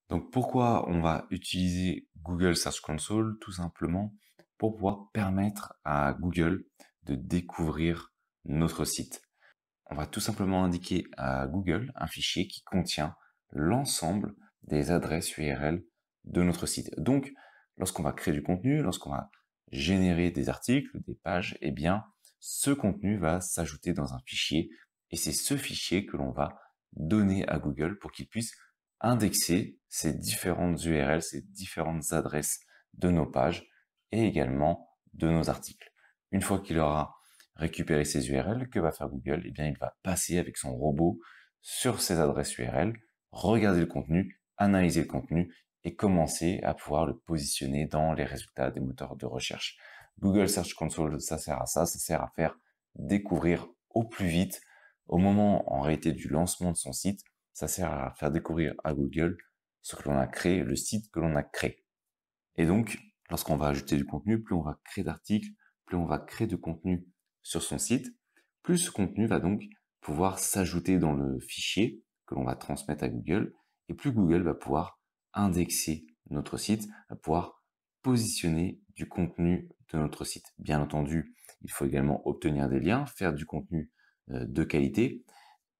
Donc pourquoi on va utiliser Google Search Console? Tout simplement pour pouvoir permettre à Google de découvrir notre site. On va tout simplement indiquer à Google un fichier qui contient l'ensemble des adresses URL de notre site. Donc, lorsqu'on va créer du contenu, lorsqu'on va générer des articles, des pages, eh bien, ce contenu va s'ajouter dans un fichier et c'est ce fichier que l'on va donner à Google pour qu'il puisse indexer ces différentes URL, ces différentes adresses de nos pages et également de nos articles. Une fois qu'il aura récupérer ces URL, que va faire Google? Eh bien, il va passer avec son robot sur ces adresses URL, regarder le contenu, analyser le contenu et commencer à pouvoir le positionner dans les résultats des moteurs de recherche. Google Search Console, ça sert à ça sert à faire découvrir au plus vite, au moment en réalité du lancement de son site, ça sert à faire découvrir à Google ce que l'on a créé, le site que l'on a créé. Et donc, lorsqu'on va ajouter du contenu, plus on va créer d'articles, plus on va créer de contenu sur son site, plus ce contenu va donc pouvoir s'ajouter dans le fichier que l'on va transmettre à Google, et plus Google va pouvoir indexer notre site, va pouvoir positionner du contenu de notre site. Bien entendu, il faut également obtenir des liens, faire du contenu de qualité.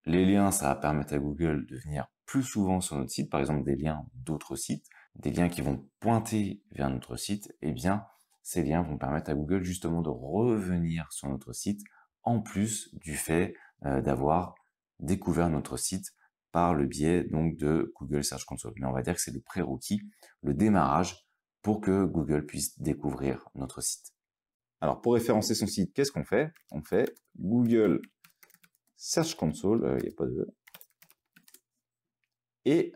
Les liens, ça va permettre à Google de venir plus souvent sur notre site, par exemple des liens d'autres sites, des liens qui vont pointer vers notre site, eh bien, ces liens vont permettre à Google justement de revenir sur notre site, en plus du fait d'avoir découvert notre site par le biais donc de Google Search Console. Mais on va dire que c'est le prérequis, le démarrage pour que Google puisse découvrir notre site. Alors pour référencer son site, qu'est-ce qu'on fait? On fait Google Search Console, il n'y a pas de... Et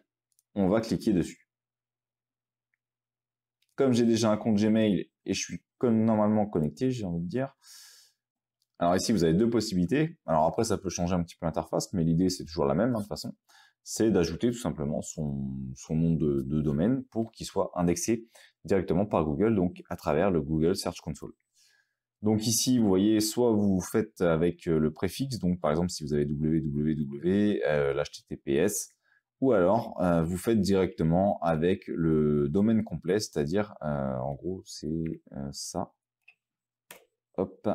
on va cliquer dessus. Comme j'ai déjà un compte Gmail et je suis normalement connecté, j'ai envie de dire. Alors ici, vous avez deux possibilités. Alors après, ça peut changer un petit peu l'interface, mais l'idée, c'est toujours la même, de toute façon. C'est d'ajouter tout simplement son nom de domaine pour qu'il soit indexé directement par Google, donc à travers le Google Search Console. Donc ici, vous voyez, soit vous faites avec le préfixe, donc par exemple si vous avez www, l'HTTPS, ou alors vous faites directement avec le domaine complet, c'est-à-dire en gros c'est ça. Hop,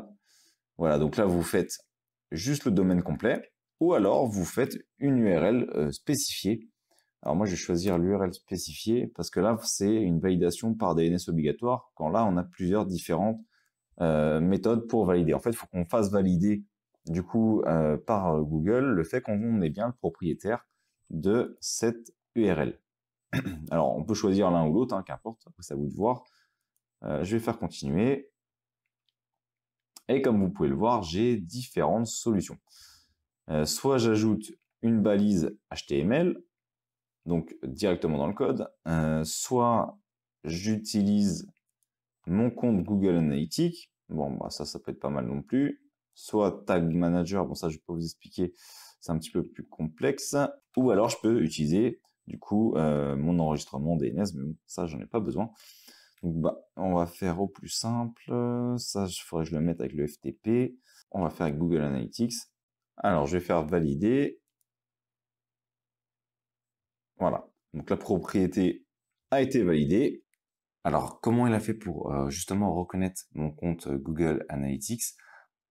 voilà, donc là vous faites juste le domaine complet, ou alors vous faites une URL spécifiée. Alors moi je vais choisir l'URL spécifiée parce que là c'est une validation par DNS obligatoire, quand là on a plusieurs différentes méthode pour valider. En fait, il faut qu'on fasse valider du coup par Google le fait qu'on est bien le propriétaire de cette URL. Alors, on peut choisir l'un ou l'autre, hein, qu'importe, après c'est à vous de voir. Je vais faire continuer. Et comme vous pouvez le voir, j'ai différentes solutions. Soit j'ajoute une balise HTML, donc directement dans le code, soit j'utilise mon compte Google Analytics. Bon, bah ça peut être pas mal non plus. Soit Tag Manager, bon ça je vais pas vous expliquer, c'est un petit peu plus complexe. Ou alors je peux utiliser du coup mon enregistrement DNS, mais bon, ça j'en ai pas besoin. Donc bah on va faire au plus simple. Ça, il faudrait que je le mette avec le FTP. On va faire avec Google Analytics. Alors je vais faire valider. Voilà. Donc la propriété a été validée. Alors, comment il a fait pour justement reconnaître mon compte Google Analytics?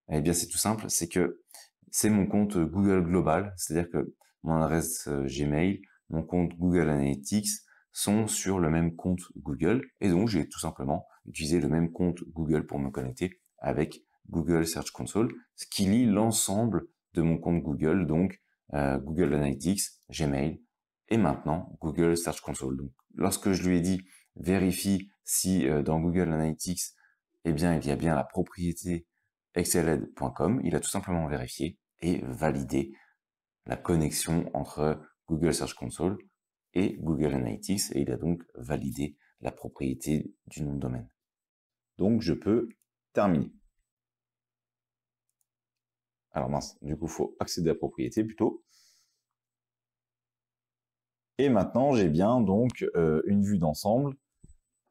Eh bien, c'est tout simple, c'est que c'est mon compte Google Global, c'est-à-dire que mon adresse Gmail, mon compte Google Analytics sont sur le même compte Google, et donc j'ai tout simplement utilisé le même compte Google pour me connecter avec Google Search Console, ce qui lie l'ensemble de mon compte Google, donc Google Analytics, Gmail, et maintenant Google Search Console. Donc, lorsque je lui ai dit vérifie si dans Google Analytics, eh bien, il y a bien la propriété exceled.com, il a tout simplement vérifié et validé la connexion entre Google Search Console et Google Analytics, et il a donc validé la propriété du nom de domaine. Donc, je peux terminer. Alors mince, du coup, il faut accéder à la propriété plutôt. Et maintenant, j'ai bien donc une vue d'ensemble.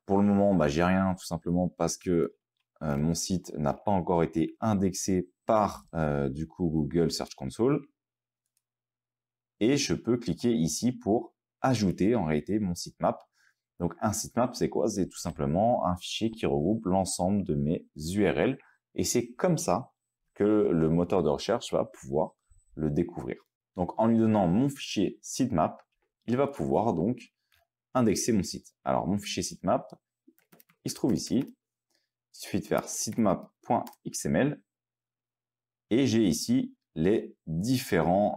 Pour le moment, bah, j'ai rien, tout simplement parce que mon site n'a pas encore été indexé par du coup Google Search Console. Et je peux cliquer ici pour ajouter en réalité mon sitemap. Donc un sitemap, c'est quoi? C'est tout simplement un fichier qui regroupe l'ensemble de mes URL. Et c'est comme ça que le moteur de recherche va pouvoir le découvrir. Donc en lui donnant mon fichier sitemap, il va pouvoir donc indexer mon site. Alors mon fichier sitemap, il se trouve ici. Il suffit de faire sitemap.xml et j'ai ici les différents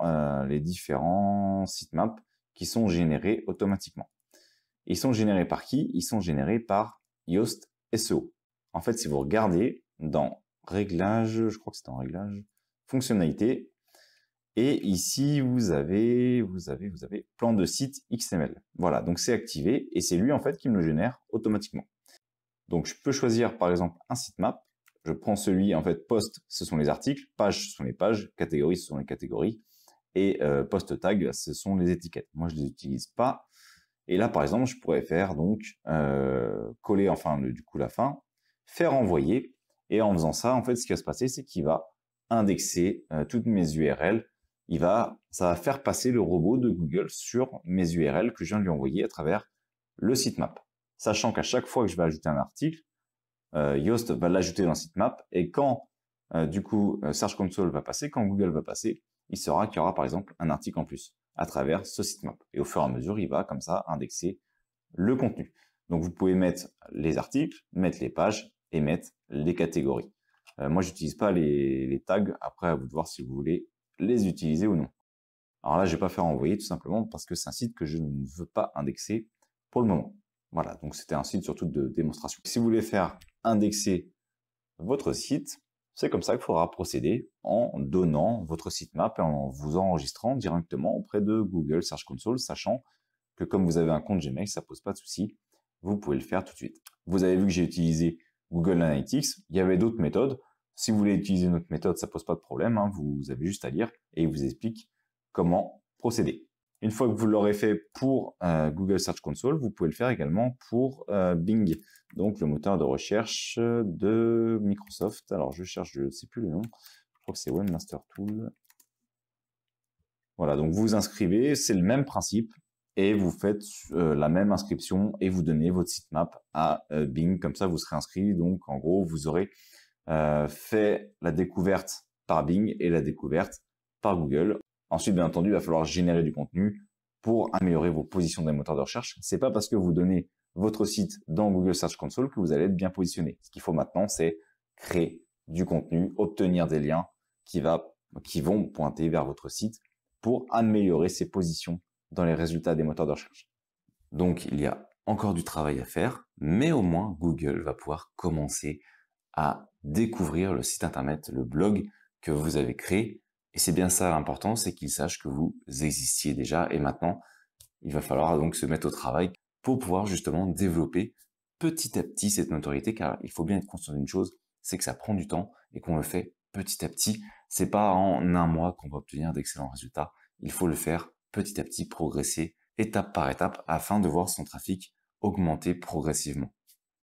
sitemaps qui sont générés automatiquement. Ils sont générés par qui? Ils sont générés par Yoast SEO. En fait, si vous regardez dans réglages, je crois que c'est en réglages, fonctionnalités, et ici vous avez plan de site XML. Voilà, donc c'est activé et c'est lui en fait qui me le génère automatiquement. Donc je peux choisir par exemple un sitemap. Je prends celui en fait post, ce sont les articles, page, ce sont les pages, catégories, ce sont les catégories, et post tag, ce sont les étiquettes. Moi je les utilise pas. Et là, par exemple, je pourrais faire donc coller enfin du coup la fin, faire envoyer. Et en faisant ça, en fait, ce qui va se passer, c'est qu'il va indexer toutes mes URL. Ça va faire passer le robot de Google sur mes URL que je viens de lui envoyer à travers le sitemap. Sachant qu'à chaque fois que je vais ajouter un article, Yoast va l'ajouter dans le sitemap. Et quand du coup Search Console va passer, quand Google va passer, il saura qu'il y aura par exemple un article en plus à travers ce sitemap. Et au fur et à mesure, il va comme ça indexer le contenu. Donc vous pouvez mettre les articles, mettre les pages et mettre les catégories. Moi, j'utilise pas les tags. Après, à vous de voir si vous voulez les utiliser ou non. Alors là, je vais pas faire envoyer tout simplement parce que c'est un site que je ne veux pas indexer pour le moment. Voilà, donc c'était un site surtout de démonstration. Si vous voulez faire indexer votre site, c'est comme ça qu'il faudra procéder en donnant votre sitemap et en vous enregistrant directement auprès de Google Search Console, sachant que comme vous avez un compte Gmail, ça pose pas de souci, vous pouvez le faire tout de suite. Vous avez vu que j'ai utilisé Google Analytics, il y avait d'autres méthodes. Si vous voulez utiliser une autre méthode, ça pose pas de problème, hein, vous avez juste à lire et il vous explique comment procéder. Une fois que vous l'aurez fait pour Google Search Console, vous pouvez le faire également pour Bing, donc le moteur de recherche de Microsoft. Alors je cherche, je ne sais plus le nom, je crois que c'est Webmaster Tool. Voilà, donc vous vous inscrivez, c'est le même principe, et vous faites la même inscription et vous donnez votre sitemap à Bing, comme ça vous serez inscrit, donc en gros vous aurez fait la découverte par Bing et la découverte par Google. Ensuite, bien entendu, il va falloir générer du contenu pour améliorer vos positions dans les moteurs de recherche. C'est pas parce que vous donnez votre site dans Google Search Console que vous allez être bien positionné. Ce qu'il faut maintenant, c'est créer du contenu, obtenir des liens qui vont pointer vers votre site pour améliorer ses positions dans les résultats des moteurs de recherche. Donc, il y a encore du travail à faire, mais au moins Google va pouvoir commencer à découvrir le site internet, le blog que vous avez créé. Et c'est bien ça l'important, c'est qu'ils sachent que vous existiez déjà. Et maintenant, il va falloir donc se mettre au travail pour pouvoir justement développer petit à petit cette notoriété, car il faut bien être conscient d'une chose, c'est que ça prend du temps et qu'on le fait petit à petit. C'est pas en un mois qu'on va obtenir d'excellents résultats. Il faut le faire petit à petit, progresser étape par étape afin de voir son trafic augmenter progressivement.